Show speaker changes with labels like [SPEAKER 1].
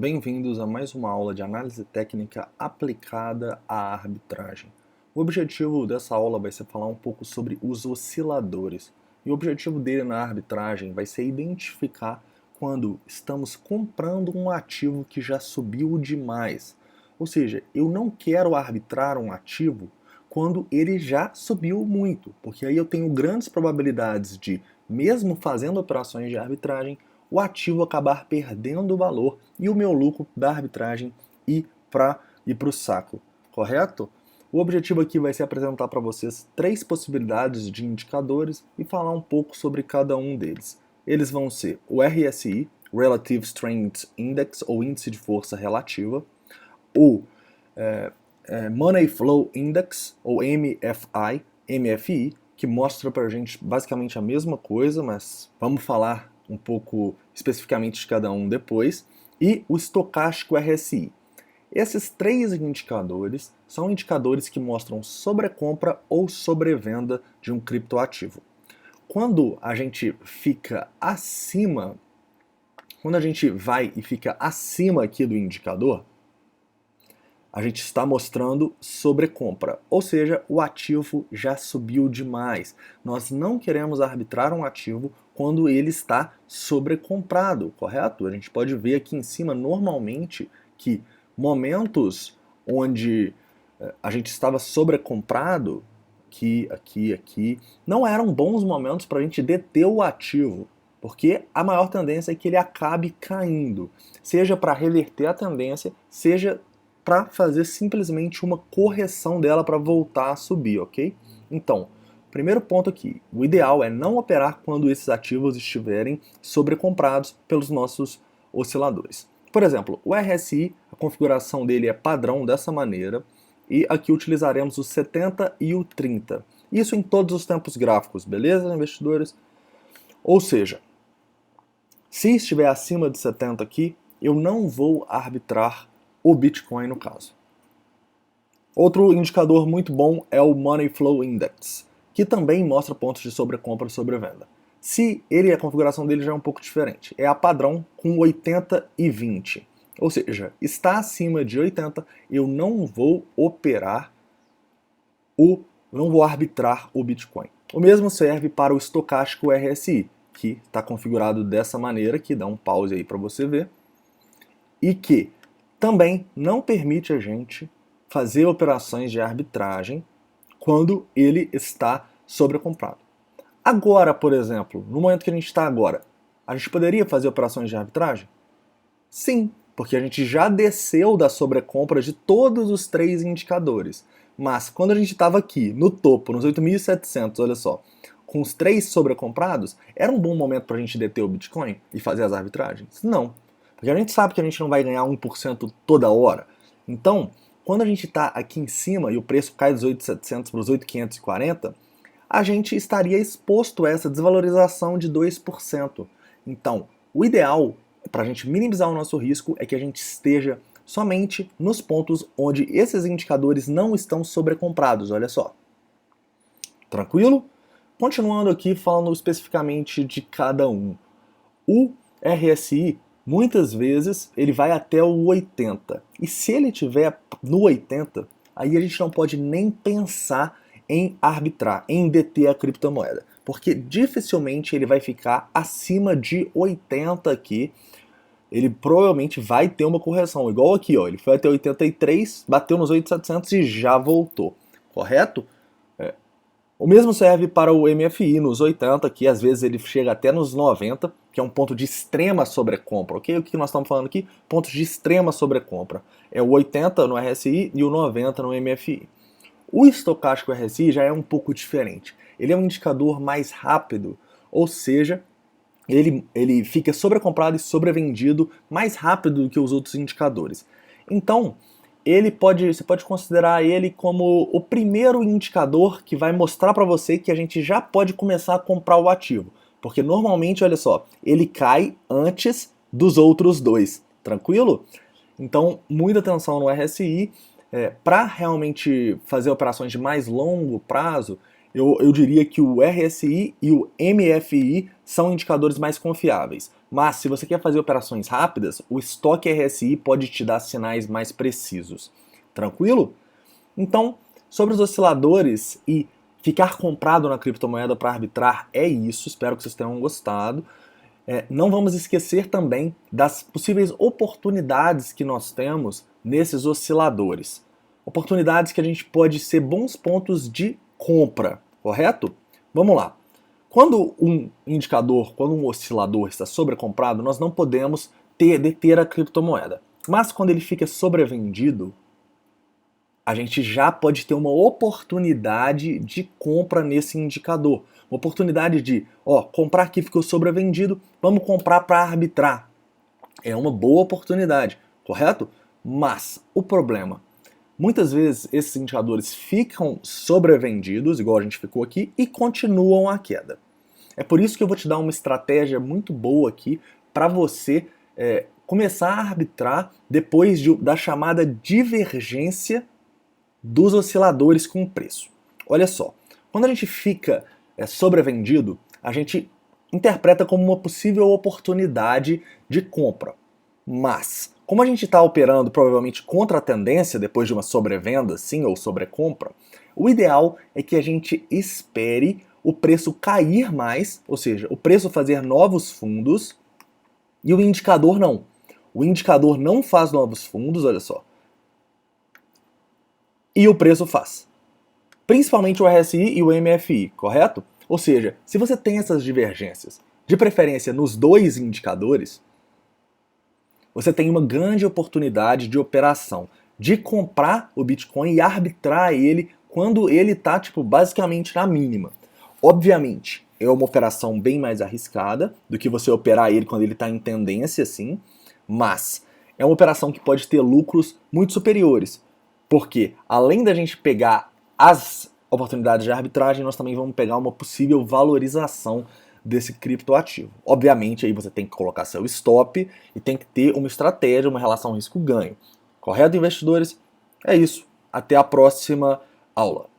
[SPEAKER 1] Bem-vindos a mais uma aula de análise técnica aplicada à arbitragem. O objetivo dessa aula vai ser falar um pouco sobre os osciladores. E o objetivo dele na arbitragem vai ser identificar quando estamos comprando um ativo que já subiu demais. Ou seja, eu não quero arbitrar um ativo quando ele já subiu muito, porque aí eu tenho grandes probabilidades de, mesmo fazendo operações de arbitragem, o ativo acabar perdendo valor e o meu lucro da arbitragem ir para o saco, correto? O objetivo aqui vai ser apresentar para vocês 3 possibilidades de indicadores e falar um pouco sobre cada um deles. Eles vão ser o RSI, Relative Strength Index, ou Índice de Força Relativa, o Money Flow Index, ou MFI, que mostra para a gente basicamente a mesma coisa, mas vamos falar um pouco especificamente de cada um depois, e o estocástico RSI. Esses 3 indicadores são indicadores que mostram sobrecompra ou sobrevenda de um criptoativo. Quando a gente fica acima, quando a gente vai e fica acima aqui do indicador, a gente está mostrando sobrecompra, ou seja, o ativo já subiu demais. Nós não queremos arbitrar um ativo quando ele está sobrecomprado, correto? A gente pode ver aqui em cima, normalmente, que momentos onde a gente estava sobrecomprado, aqui, não eram bons momentos para a gente deter o ativo, porque a maior tendência é que ele acabe caindo, seja para reverter a tendência, seja para fazer simplesmente uma correção dela para voltar a subir, ok? Então, primeiro ponto aqui, o ideal é não operar quando esses ativos estiverem sobrecomprados pelos nossos osciladores. Por exemplo, o RSI, a configuração dele é padrão dessa maneira, e aqui utilizaremos o 70 e o 30. Isso em todos os tempos gráficos, beleza, investidores? Ou seja, se estiver acima de 70 aqui, eu não vou arbitrar o Bitcoin no caso. Outro indicador muito bom é o Money Flow Index, que também mostra pontos de sobrecompra e sobrevenda. Se a configuração dele já é um pouco diferente, é a padrão com 80 e 20. Ou seja, está acima de 80, eu não vou não vou arbitrar o Bitcoin. O mesmo serve para o estocástico RSI, que está configurado dessa maneira, que dá um pause aí para você ver, e que também não permite a gente fazer operações de arbitragem quando ele está sobrecomprado. Agora, por exemplo, no momento que a gente está agora, a gente poderia fazer operações de arbitragem? Sim, porque a gente já desceu da sobrecompra de todos os 3 indicadores. Mas quando a gente estava aqui, no topo, nos 8.700, olha só, com os 3 sobrecomprados, era um bom momento para a gente deter o Bitcoin e fazer as arbitragens? Não. Porque a gente sabe que a gente não vai ganhar 1% toda hora. Então, quando a gente está aqui em cima e o preço cai dos 8.700 para os 8.540, a gente estaria exposto a essa desvalorização de 2%. Então, o ideal para a gente minimizar o nosso risco é que a gente esteja somente nos pontos onde esses indicadores não estão sobrecomprados, olha só. Tranquilo? Continuando aqui, falando especificamente de cada um. O RSI, muitas vezes, ele vai até o 80. E se ele estiver no 80, aí a gente não pode nem pensar em arbitrar, em deter a criptomoeda. Porque dificilmente ele vai ficar acima de 80 aqui. Ele provavelmente vai ter uma correção. Igual aqui, ó, ele foi até 83, bateu nos 8.700 e já voltou. Correto? O mesmo serve para o MFI nos 80, que às vezes ele chega até nos 90, que é um ponto de extrema sobrecompra, ok? O que nós estamos falando aqui? Pontos de extrema sobrecompra. É o 80 no RSI e o 90 no MFI. O estocástico RSI já é um pouco diferente. Ele é um indicador mais rápido, ou seja, ele fica sobrecomprado e sobrevendido mais rápido do que os outros indicadores. Então, você pode considerar ele como o primeiro indicador que vai mostrar para você que a gente já pode começar a comprar o ativo. Porque normalmente, olha só, ele cai antes dos outros 2. Tranquilo? Então, muita atenção no RSI. Para realmente fazer operações de mais longo prazo, eu diria que o RSI e o MFI são indicadores mais confiáveis. Mas se você quer fazer operações rápidas, o estoque RSI pode te dar sinais mais precisos. Tranquilo? Então, sobre os osciladores e ficar comprado na criptomoeda para arbitrar, é isso. Espero que vocês tenham gostado. Não vamos esquecer também das possíveis oportunidades que nós temos nesses osciladores. Oportunidades que a gente pode ser bons pontos de compra, correto? Vamos lá. Quando um indicador, quando um oscilador está sobrecomprado, nós não podemos deter a criptomoeda. Mas quando ele fica sobrevendido, a gente já pode ter uma oportunidade de compra nesse indicador. Uma oportunidade de, comprar aqui ficou sobrevendido, vamos comprar para arbitrar. É uma boa oportunidade, correto? Mas o problema, muitas vezes esses indicadores ficam sobrevendidos, igual a gente ficou aqui, e continuam a queda. É por isso que eu vou te dar uma estratégia muito boa aqui para você começar a arbitrar depois da chamada divergência dos osciladores com preço. Olha só, quando a gente fica sobrevendido, a gente interpreta como uma possível oportunidade de compra. Mas, como a gente está operando provavelmente contra a tendência depois de uma sobrevenda, sim, ou sobrecompra, o ideal é que a gente espere o preço cair mais, ou seja, o preço fazer novos fundos, e o indicador não. O indicador não faz novos fundos, olha só, e o preço faz. Principalmente o RSI e o MFI, correto? Ou seja, se você tem essas divergências, de preferência nos dois indicadores, você tem uma grande oportunidade de operação, de comprar o Bitcoin e arbitrar ele quando ele está basicamente na mínima. Obviamente, é uma operação bem mais arriscada do que você operar ele quando ele está em tendência, sim, mas é uma operação que pode ter lucros muito superiores. Porque, além da gente pegar as oportunidades de arbitragem, nós também vamos pegar uma possível valorização desse criptoativo. Obviamente, aí você tem que colocar seu stop e tem que ter uma estratégia, uma relação risco-ganho. Correto, investidores? É isso. Até a próxima aula.